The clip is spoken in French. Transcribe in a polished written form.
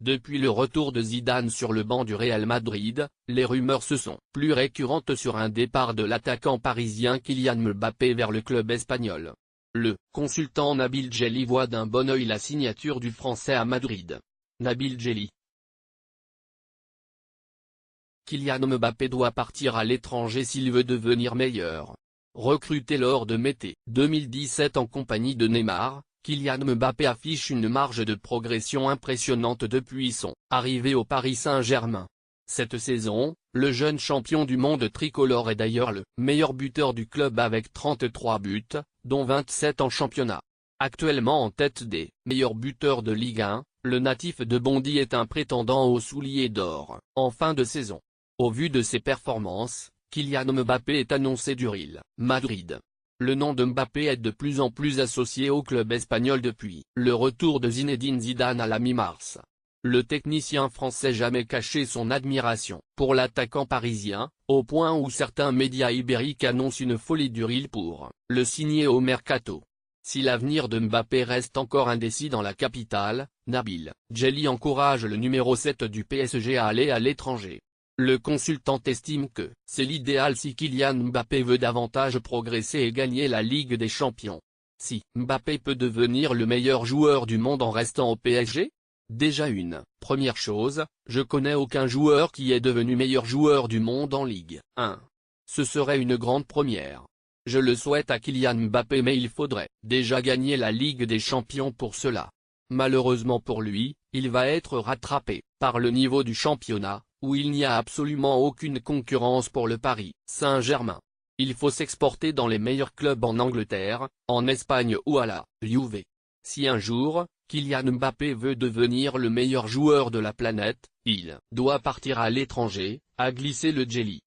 Depuis le retour de Zidane sur le banc du Real Madrid, les rumeurs se sont plus récurrentes sur un départ de l'attaquant parisien Kylian Mbappé vers le club espagnol. Le consultant Nabil Djelli voit d'un bon œil la signature du Français à Madrid. Nabil Djelli. Kylian Mbappé doit partir à l'étranger s'il veut devenir meilleur. Recruté lors de l'été 2017 en compagnie de Neymar, Kylian Mbappé affiche une marge de progression impressionnante depuis son arrivée au Paris Saint-Germain. Cette saison, le jeune champion du monde tricolore est d'ailleurs le meilleur buteur du club avec 33 buts, dont 27 en championnat. Actuellement en tête des meilleurs buteurs de Ligue 1, le natif de Bondy est un prétendant au soulier d'or en fin de saison. Au vu de ses performances, Kylian Mbappé est annoncé du Real Madrid. Le nom de Mbappé est de plus en plus associé au club espagnol depuis le retour de Zinedine Zidane à la mi-mars. Le technicien français jamais caché son admiration pour l'attaquant parisien, au point où certains médias ibériques annoncent une folie du Real pour le signer au mercato. Si l'avenir de Mbappé reste encore indécis dans la capitale, Nabil Djelli encourage le numéro 7 du PSG à aller à l'étranger. Le consultant estime que c'est l'idéal si Kylian Mbappé veut davantage progresser et gagner la Ligue des Champions. Si Mbappé peut devenir le meilleur joueur du monde en restant au PSG? Déjà première chose, je connais aucun joueur qui est devenu meilleur joueur du monde en Ligue 1. Ce serait une grande première. Je le souhaite à Kylian Mbappé mais il faudrait déjà gagner la Ligue des Champions pour cela. Malheureusement pour lui, il va être rattrapé par le niveau du championnat, où il n'y a absolument aucune concurrence pour le Paris Saint-Germain. Il faut s'exporter dans les meilleurs clubs en Angleterre, en Espagne ou à la Juve. Si un jour, Kylian Mbappé veut devenir le meilleur joueur de la planète, il doit partir à l'étranger, a glissé le Djelli.